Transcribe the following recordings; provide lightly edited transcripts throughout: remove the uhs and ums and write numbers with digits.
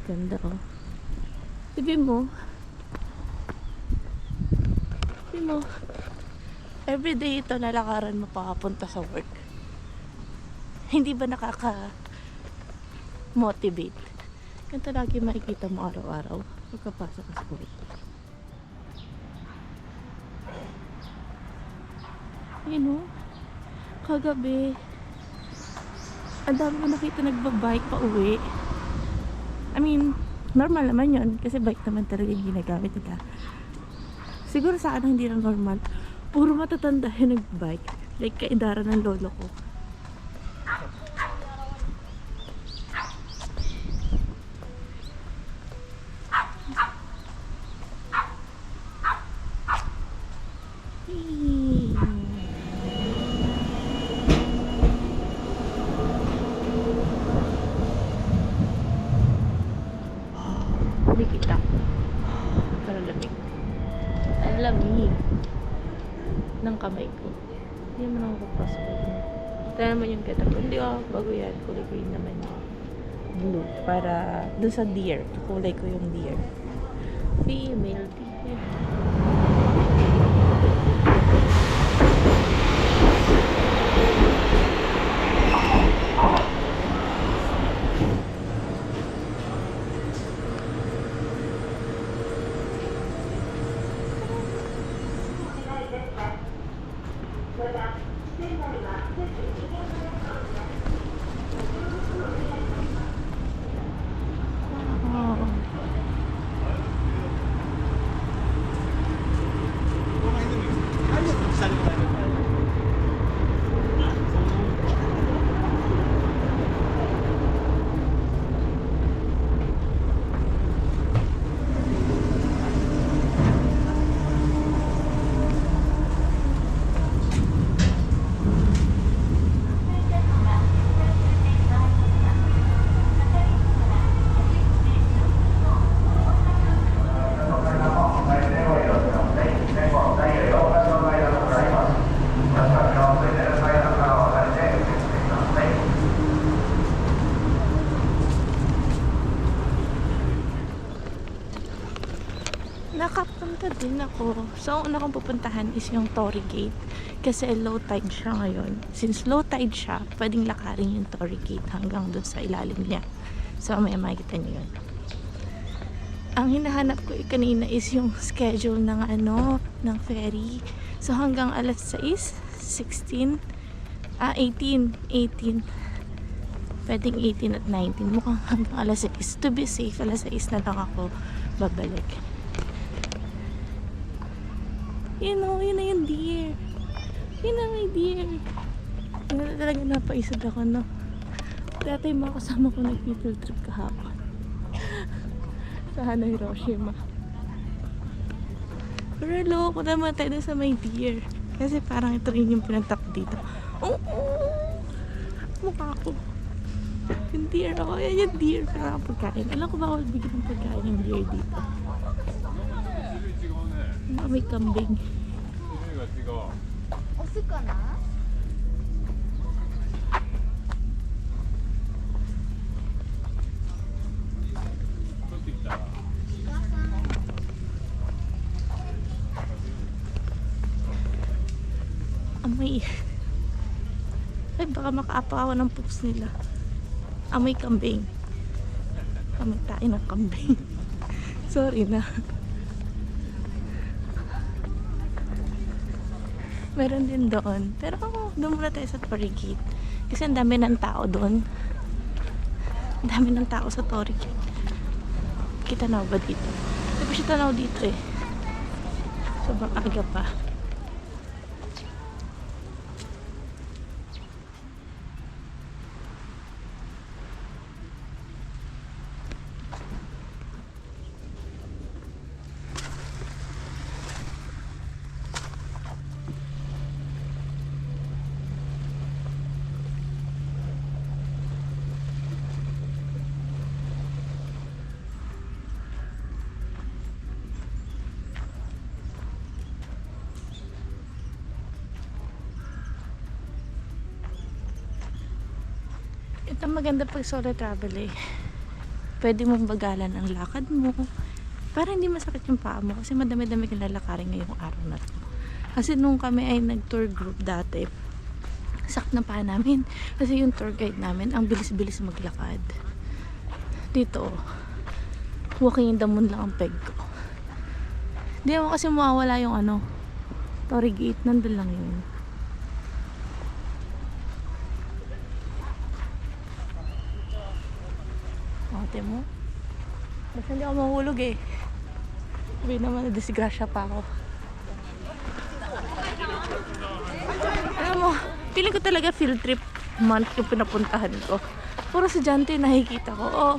Ganda oh. Sabi mo, everyday ito nalakaran mo papunta sa work. Hindi ba nakaka-motivate? Ganito lagi makikita mo araw-araw pagkapasok ka sa work. Kagabi, ang dami ko nakita nagbabike pa uwi. I mean, normal naman yun kasi bike naman talaga yung ginagamit nila. Siguro sa akin hindi na normal. Puro matatanda yung nagbike. Like kaedara ng lolo ko. Hindi kita. Pero lamig. Ang lamig ng kamay ko. Hindi naman ako papasok. Ito naman yung ganda ko. Hindi ako bago yan. Kulay green naman yung blue. Para dun sa deer. Kulay ko yung deer. Female deer. Nakapunta din ako. So, ang una kong pupuntahan is yung Torii Gate. Kasi low tide siya ngayon. Since low tide siya, pwedeng lakarin yung Torii Gate hanggang doon sa ilalim niya. So, may makikita niyo yun. Ang hinahanap ko kanina is yung schedule ng ng ferry. So, hanggang alas 6, 16, 18. Pwedeng 18 at 19. Mukhang hanggang alas 6. To be safe, alas 6 na lang ako babalik. Yun na yung deer. Yun na may deer. Yun na talaga napaisad ako, no? Dati yung mga kasama ko nag-field trip kahapon. Sa Hiroshima. Pero loko naman tayo sa may deer. Kasi parang ito rin yung pinagtap dito. Mukha ko. Yung deer ako. Yan yung deer. Parang pagkain. Alam ko bawal bigyan ng pagkain yung deer dito. May kambing. Osu ka na? Amoy. Ay, baka makaapaw ako ng poops nila. Amoy kambing. Amoy tayo ng kambing. Sorry na. Meron din doon. Pero doon muna tayo sa Torii Gate. Kasi ang dami ng tao doon. Ang dami ng tao sa Torii Gate. Kita na ba dito? Hindi pa siya tanaw dito eh. Sobrang aga pa. Ito maganda pag solo travel eh. pwede mong bagalan ang lakad mo para hindi masakit yung paa mo kasi madami-dami kang lalakarin ngayong araw na to. Kasi nung kami ay nag-tour group dati, sakit na paa namin kasi yung tour guide namin ang bilis-bilis maglakad. Dito, walking in the moon lang ang peg ko. Hindi naman kasi mawawala yung Torii Gate, nandun lang yun. Ate mo? Basta hindi ako mahulog eh. Sabi naman, na-disgrasya pa ako. Alam mo, feeling ko talaga field trip month yung pinapuntahan ko. Puro estudyante nakikita ko. Oh,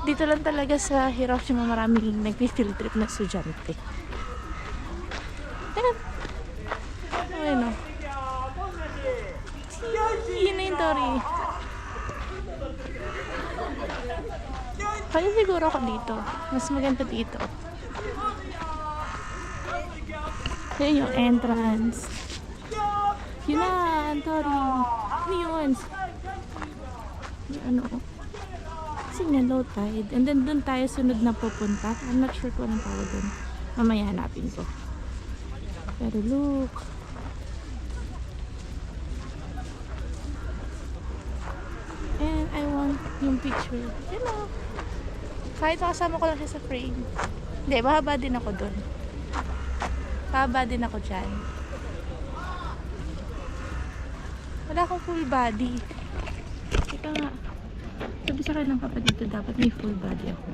dito lang talaga sa Hiroshima maraming nag-field trip na estudyante. Ayan. Ayan o. Yun na yung Torii. Kaya siguro ako dito. Mas maganda dito. Yan yung entrance. Yun na, ang Torii. Ano yun? Yung kasi nga low tide. And then dun tayo sunod na pupunta. I'm not sure kung anong tawag dun. Mamaya hanapin ko. Pero look. And I want yung picture. Yun o. Kahit makasama ko lang siya sa frame. Hindi, mahaba din ako dun. Mahaba din ako dyan. Wala akong full body. Teka nga. Sabi sa akin ng papa dito, dapat may full body ako.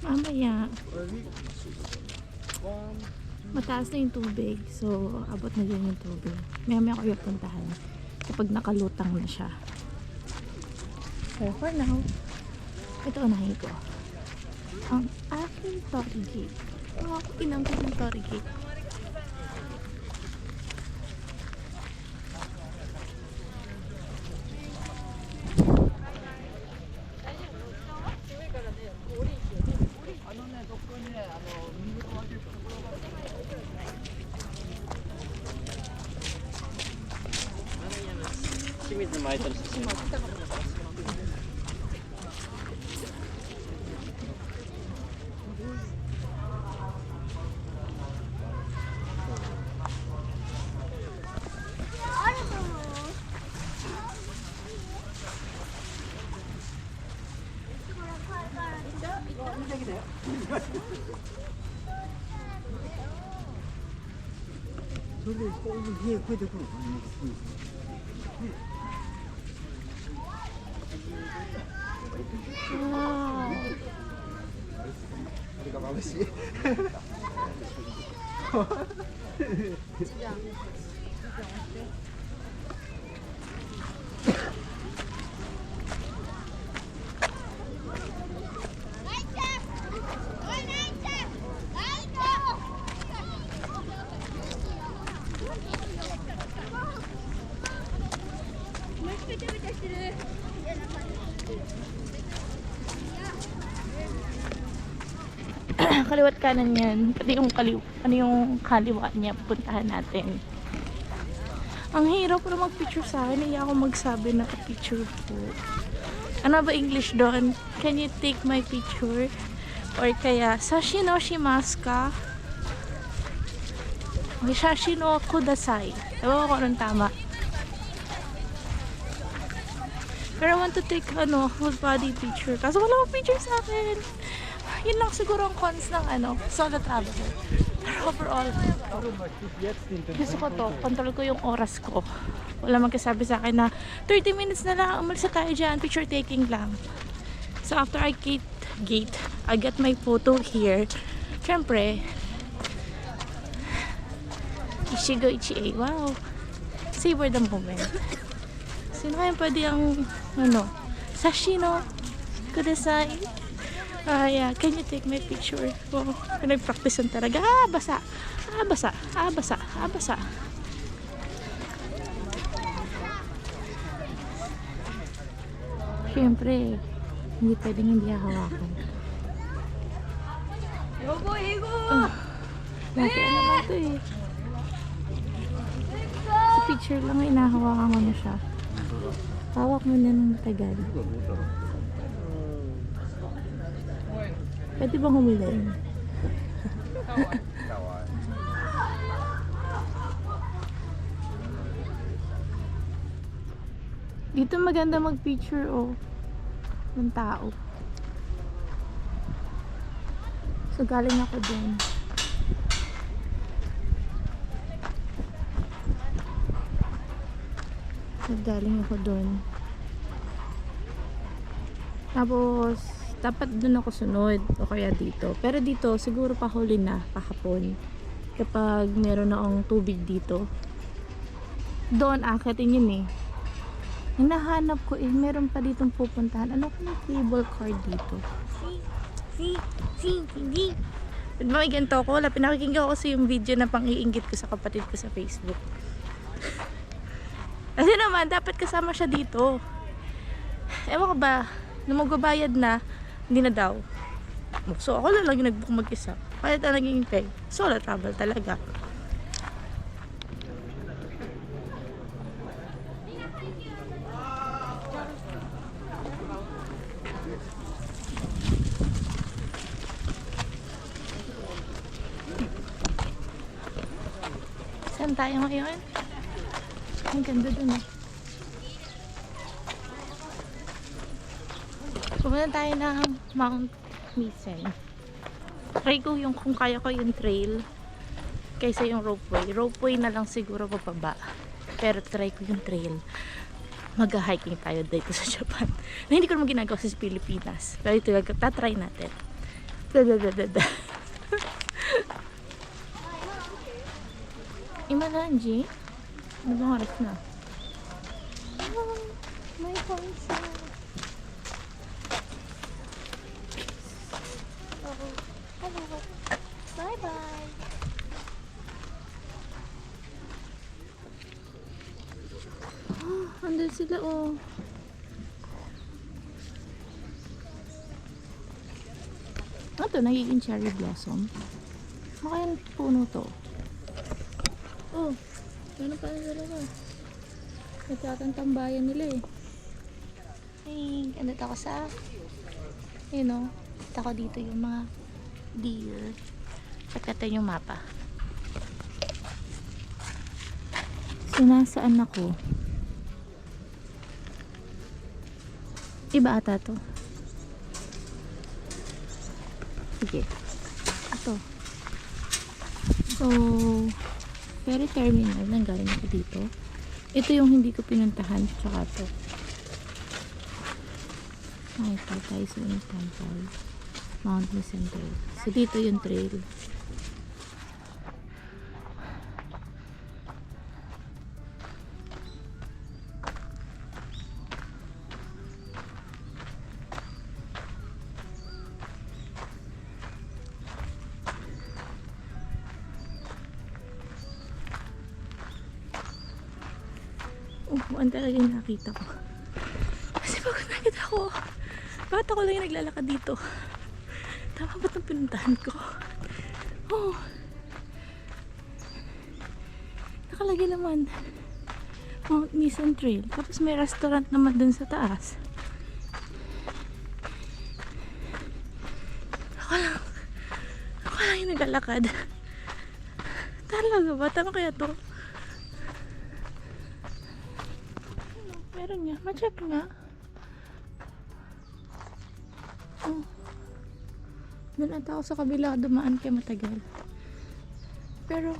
Mamaya mataas na yung tubig, so abot na din yung tubig. Maya ko yung puntahan kapag nakalutang na siya. So for now, ito unahin ko ang aking Torii Gate. Inangkot yung Torii Gate. Wow. Kaliwat kanan yan. Pati yung kaliwa niya, pupuntahan natin. Ang hirap na mag-picture sa akin. Hindi ako magsabi na picture po. Ano ba English doon? Can you take my picture? Or kaya, sashi no shimasu ka? Okay, sashi no kudasai. Ewan ko anong tama. Pero I want to take full body picture. Kaso wala akong picture sa akin. Yun lang siguro ang cons ng solo traveler. Pero overall, gusto ko to. Control ko yung oras ko. Wala magkasabi sa akin na 30 minutes na lang, umalis na tayo dyan, picture taking lang. So after I I get my photo here. Syempre, Ichigo Ichie. Wow. Savor the moment. Sino kaya pwede ang, Sashino Kudasai? Yeah. Can you take my picture? Wow. Nag-practice talaga. Basa. Basa. Siyempre, hindi pwedeng hindi hahawakan. Dati naman ito eh. Sa picture lang ay nahawakan ko na siya. Hawak mo na ng tagal. Pwede bang humilay? Dito maganda mag-picture ng tao. So galing ako dun. Tapos dapat dun ako sunod o kaya dito. Pero dito siguro pahuli na kahapon. Kapag meron na akong tubig dito. Doon akitin yun eh. Hinahanap ko meron pa ditong pupuntahan. Ano kung cable car dito? Hindi. May ganito ko. Pinakikinggan ko kasi yung video na pang-iinggit ko sa kapatid ko sa Facebook. Kasi naman, dapat kasama siya dito. Ewan ko ba, nung magbabayad na, hindi na daw. So, ako lang yung nag-book mag-isa. Kaya talagang hintay. Solo travel talaga. Saan tayo ngayon? Ang ganda dun eh. Pumunta tayo ng Mount Misen. Try ko yung kung kaya ko yung trail kaysa yung ropeway. Ropeway na lang siguro pababa. Pero try ko yung trail. Mag-hiking tayo dito sa Japan. Na hindi ko naman ginagawa sa Pilipinas. Pero ito, tatry natin. Imananji? Ano bang oras na? Oh, may concert. Hello. Bye-bye. Andun sila Ito, nagiging cherry blossom. Makayang puno to. Ano pa na dalawa? Nagkakang tambayan nila eh. Hey, andito ako sa ako dito yung mga deer. Check natin yung mapa. So, nasaan ako? Iba ata to. Sige. Ito. So, ferry terminal, nanggaling ako dito. Ito yung hindi ko pinuntahan, tsaka ito. Ito tayo sa temple. Mount Misen Trail. So, dito yung trail. Upuan talaga yung nakita ko. Kasi pagod na kita ako. Bakit ako lang yung naglalakad dito? Tama ba itong pinuntahan ko? Nakalagay naman Mount Misen Trail. Tapos may restaurant naman dun sa taas. Ako lang yung naglalakad. Talaga ba? Tama kaya to? Meron nga. Ma-check nga. Doon ata ako sa kabila dumaan kaya matagal. Pero,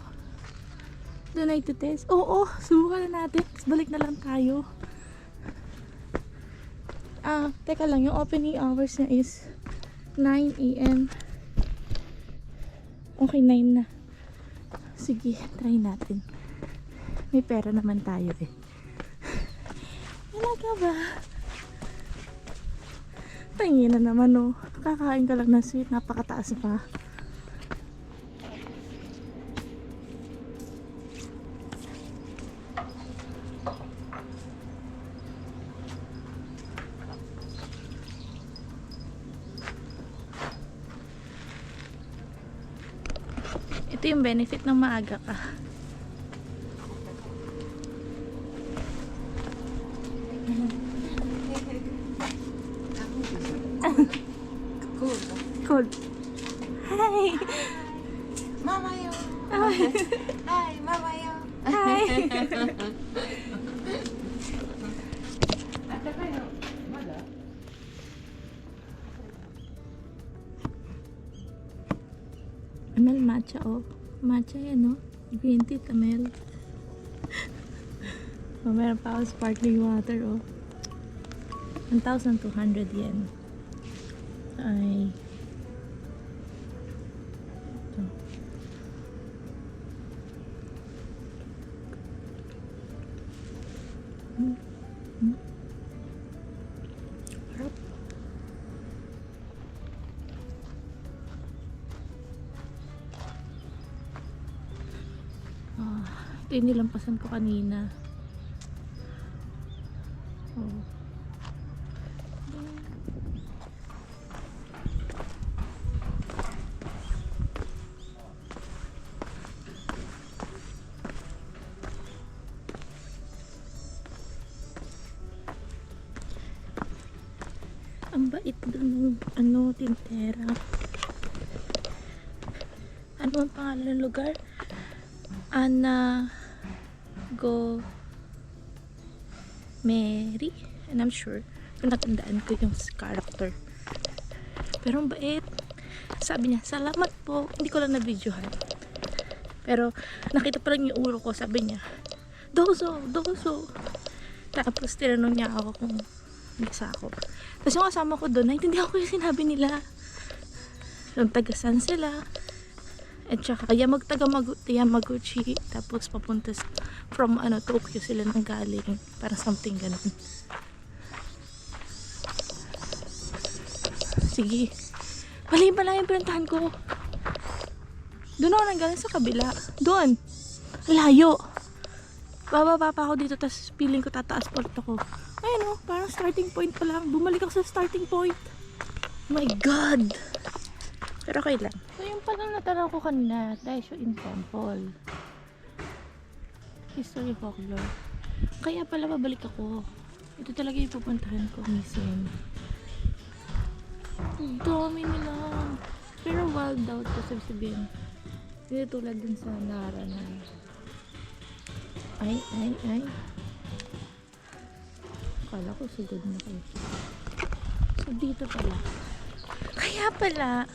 doon ay test. Oo, subukan na natin. Tapos balik na lang tayo. Teka lang, yung opening hours niya is 9 a.m. Okay, 9 na. Sige, try natin. May pera naman tayo eh. Talaga ba? Tingin na naman oh. Kakain ka lang ng sweet, napakataas pa. Ito yung benefit ng maaga ka. Cool. Hi! Mama yo. Hi! Hi, mama yo. Hi! Ate kayo. Wala. Amel matcha oh. Matcha yan oh. Green tea, Amel. Oh, meron pa ako sparkling water oh. 1,200 yen. Ay. Ito. Harap. Ito yung nilampasan ko kanina. Oh. Ang bait doon ng tintera. Ano ang pangalan ng lugar? Anna Go Mary, and I'm sure kung natandaan ko yung character. Pero ang bait. Sabi niya, salamat po. Hindi ko lang na-videohan. Pero nakita pa lang yung ulo ko. Sabi niya, dozo, dozo. Tapos tinanong niya ako kung nasa ako. Tapos yung kasama ko doon, naintindihan ko yung sinabi nila. Yung tagasan sila. At saka Yamaguchi. Tapos papunta from Tokyo sila nang galing. Parang something ganun. Sige. Mali pala yung pinuntahan ko. Doon ako nang galing sa kabila. Doon. Layo. Bababa pa ako dito. Tapos feeling ko tataas pa ulit ako. Ayun parang starting point pa lang. Bumalik ako sa starting point. Oh my God. Pero okay lang. So yung pala natanaw ko kanina, Daisho in Temple. History folklore. Kaya pala babalik ako. Ito talaga yung pupuntahan ko minsan. Ang dami nila. Pero wild out ko sabihin. Hindi tulad dun sa Nara na. Ay. Akala ko sugod na kayo. So dito pala. Kaya pala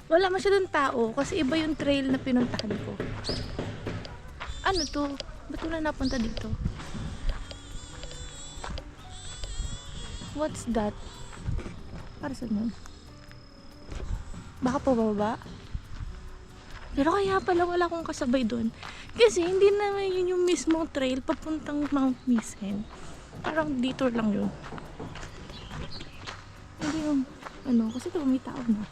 wala masyadong tao kasi iba yung trail na pinuntahan ko. Ano to? Ba't wala napunta dito? What's that? Para saan yun? Baka pababa? Pero kaya pala wala akong kasabay doon. Kasi hindi naman yun yung mismong trail papuntang Mount Misen. Parang detour lang yun. Hindi yung kasi diba may tao na.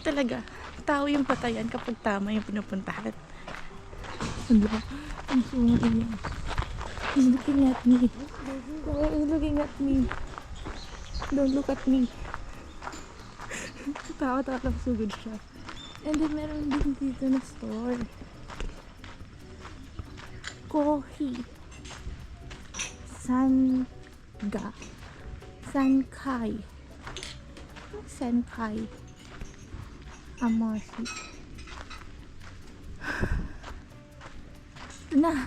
Talaga, tao yung patayan kapag tama yung pinupuntahan. Ano ba? Ang sunga niya. He's looking at me. He's looking at me. Don't look at me. Takot lang sugod siya. And then meron din dito na store. Kohi. Sankai. Amashi. Na.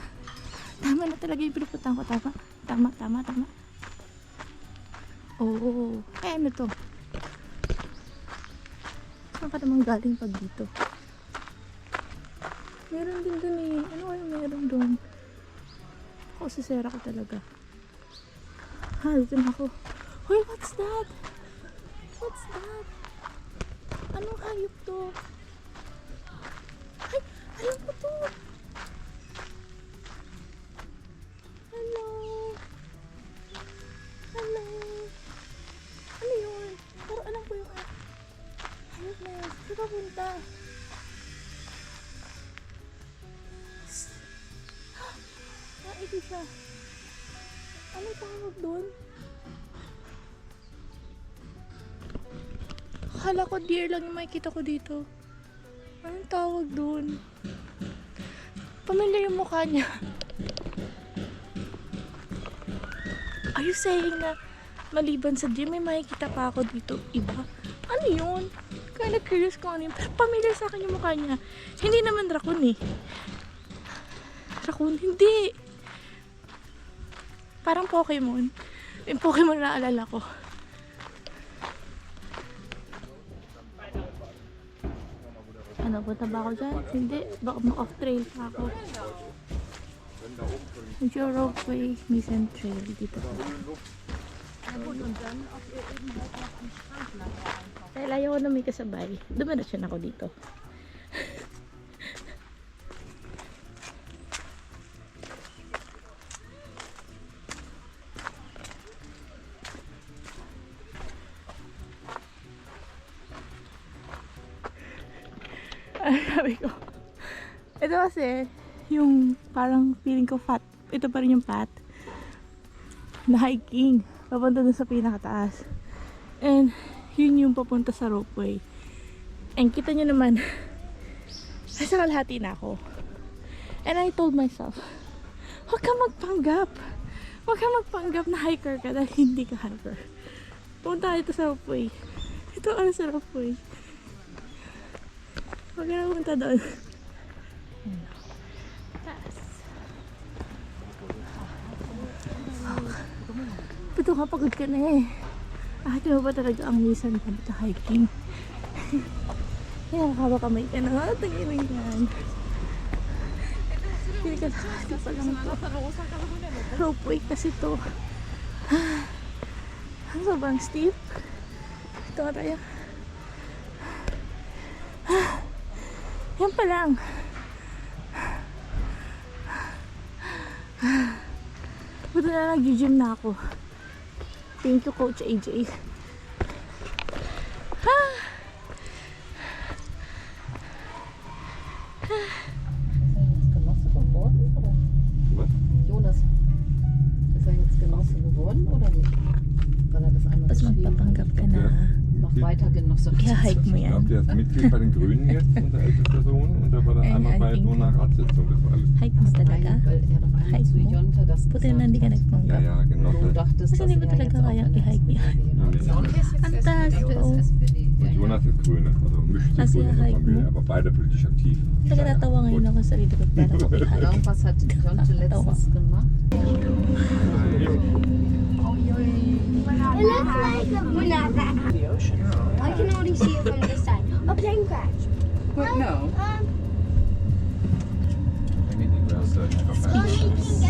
Tama na talaga yung pinupuntahan ko. Tama. Oo. Ano to? Saan ka naman galing pag dito? Meron din dun eh. Ano kaya meron dun? Ako si Sarah ko talaga. Ha, dito na ako. Hoy, what's that? What's that? Anong hayop to? Ay, alam ko to. Hello. Hello. Ano yun? Pero alam ko yung hayop na yun. Saan ka punta? Ito siya. Ano tawag doon? Akala ko deer lang yung makikita ko dito. Anong tawag doon? Pamilyar yung mukha niya. Are you saying na maliban sa deer, may makikita pa ako dito iba? Ano yun? Kaya curious kung ano yun. Pero pamilyar sa akin yung mukha niya. Hindi naman raccoon eh. Raccoon? Hindi. Parang Pokemon. Yung Pokemon na naalala ko. Ano, punta ba ako dyan? Hindi. Baka ma-off trail pa ako. Medyo ropeway, Mission Trail dito. Dahil ayaw ko na may kasabay. Dumiretso ako dito. Sabi ko, ito kasi yung parang feeling ko fat, ito pa rin yung path na hiking papunta dun sa pinakataas, and yun yung papunta sa ropeway. And kita nyo naman nasa kalahati na ako, and I told myself, huwag ka magpanggap na hiker ka dahil hindi ka hiker. Punta dito sa ropeway. Ito ano sa ropeway. Huwag ka na punta doon. Taas. Pito ka, pagod ka na eh. Di mo ba talaga ang minsan ka sa hiking? Kaya nakakakamay ka na nga. Tangin yan. Hindi ka nakakati pa lang ito. Ropeway kasi ito. Ang sobrang steep. Ito nga tayo. Yan pa lang. Buto na nag-gym na ako. Thank you, Coach AJ. Jonas, ist er jetzt Genosse geworden oder nicht? Weil er das andere Tapos magpapanggap ka na. noch weiter Genosse. I-hike mo Ich yan. glaube, der ist Mitglied bei den Grünen jetzt und der älteste Sohn und der war dann einmal bei so einer Ratssitzung. Das war alles. Hike mo talaga? Weil er doch einmal Hike zu mo? Jonte das Buti na hindi ka Ja, nagpanggap. ja, Du Genosse. dachtest, Kasi hindi mo er talaga jetzt auch kayang in der i-hike niya. SPD Nee. Ang taas ko. Und Jonas ist Grüne, also mischt sich Also wohl in der halt, Familie, ne? aber beide politisch aktiv. Nagtatawa ngayon ako sa sarili ko. Pero ako i-hike. Irgendwas hat Jonte letztens gemacht. It looks like a banana. I can only see it from this side. A plane crash. What? No. Anything else search for So fashion. you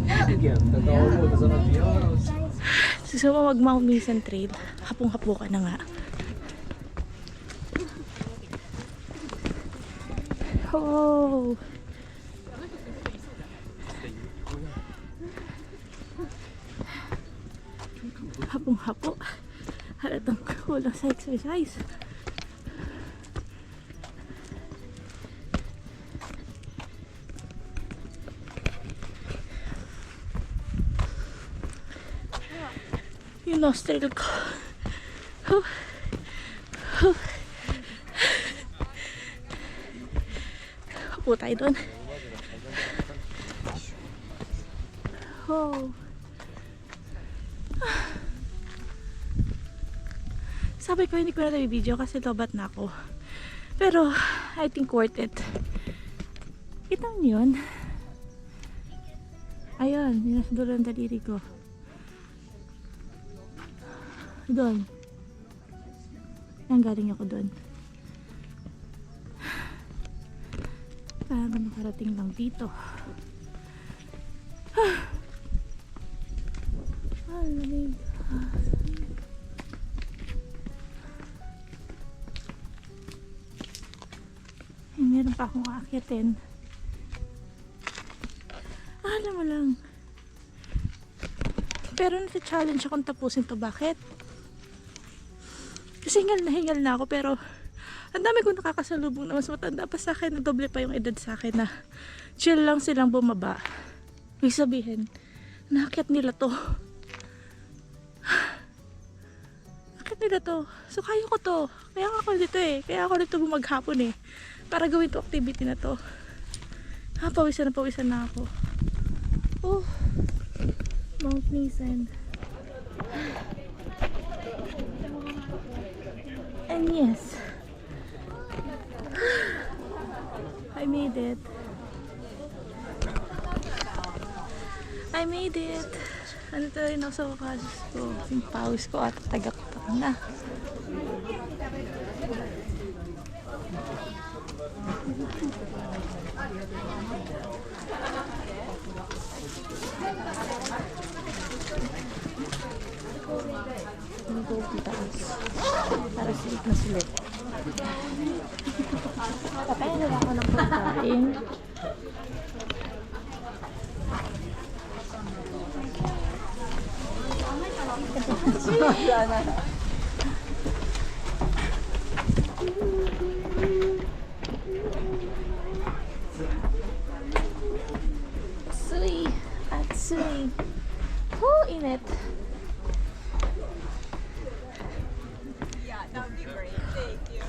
can get to the top. Gusto mo mag-Mount Mason Trail? Hapong-hapo ka na nga. Oh! Hapong-hapo. Halatang kulang sa exercise. Yung nostril ko. Huh. Huh. Upo tayo doon. Oh. Sabi ko hindi ko na tayo video kasi lobat na ako. Pero I think worth it. Kita niyo yun? Ayun, yung nasa dulo ng daliri ko. Doon. Yan, galing ako doon. Para makarating lang dito. Lamig. Meron pa akong aakyatin. Alam mo lang. Pero nasa-challenge akong tapusin to. Bakit? Kasi hingal na ako, pero ang dami kong nakakasalubong na mas matanda pa sa akin, na doble pa yung edad sa akin, na chill lang silang bumaba. Ibig sabihin, naakyat nila to. Naakyat nila to. So kaya ko to. Kaya ako dito eh. Kaya ako dito bumaghapon eh. Para gawin to activity na to. Pawisan na ako. Oh, Mount Nisan. And yes, I made it. I made it. Ano to rin ako sa wakas ko. Yung pawis ko at tagaktak na. Hindi ko taas. Para silip na silip. Patayin nila ako ng pagkain. Sui at sui. Init. Yeah, that would be great. Thank you.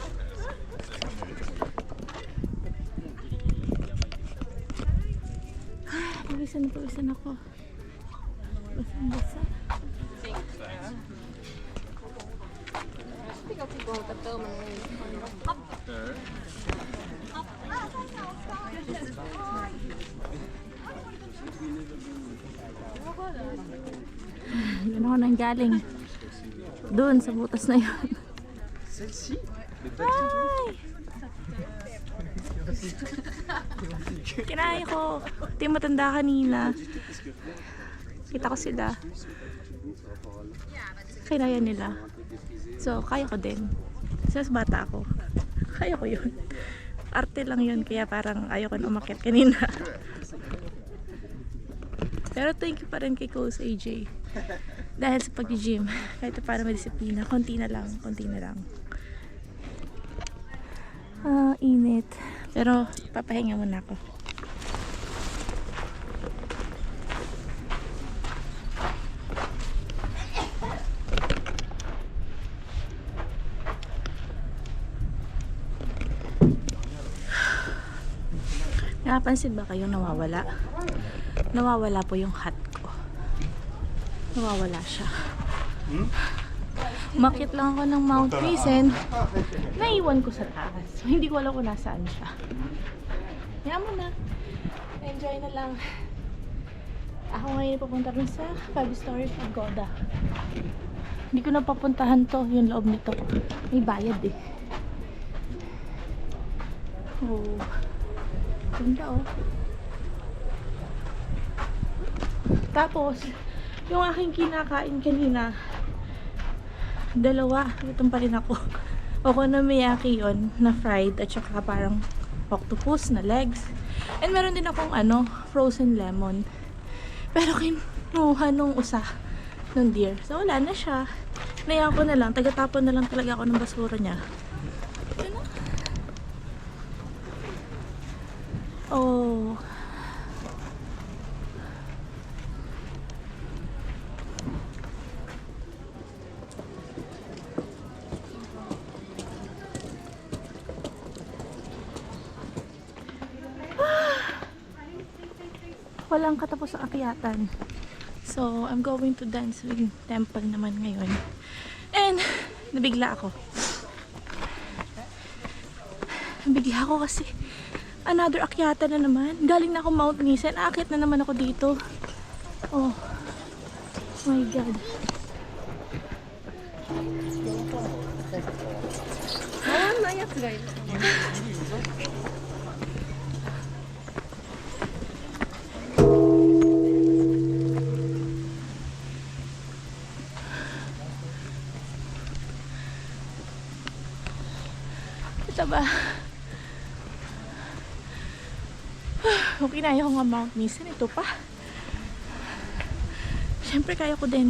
Pawisan ako. Basa. I think I'll keep going with the film and Yun ako nang galing. Doon sa butas na yun. Hi! Kinaya ko. Ito yung matanda kanina. Kita ko sila. Kinaya nila. So, kaya ko din. Kasi mas bata ako. Kaya ko yun. Arte lang yun. Kaya parang ayoko na umakyat kanina. Pero thank you pa rin kay Coach AJ. Dahil sa pag-gym, kahit para may disiplina, konti na lang. Init. Pero papahinga muna ako. Napansin ba kayong nawawala? Nawawala po yung hat ko. Nawawala siya. Umakyat lang ako ng Mount Nisan. Naiwan ko sa taas. So, hindi ko alam kung nasaan siya. Yaman na. Enjoy na lang. Ako ngayon pupunta rin sa 5-story pagoda. Hindi ko na papuntahan to, yung loob nito. May bayad eh. Oh. Ganda oh. Tapos, yung aking kinakain kanina, dalawa. Gutom pa rin ako. Okonomiyaki yun, na fried at saka parang octopus na legs. And meron din akong frozen lemon. Pero kinuha nung usa ng deer. So wala na siya. Nayaan ko na lang. Tagatapon na lang talaga ako ng basura niya. Yun na. Oh. Walang katapos ang akyatan. So, I'm going to Dancing Temple naman ngayon. And, nabigla ako. Nabigla ako kasi another akyatan na naman. Galing na ako Mount Nisan. Aakyat na naman ako dito. Oh. My God. Ito ba? Okay na, ayaw ko nga Mount Mason. Ito pa. Siyempre, kaya ko din.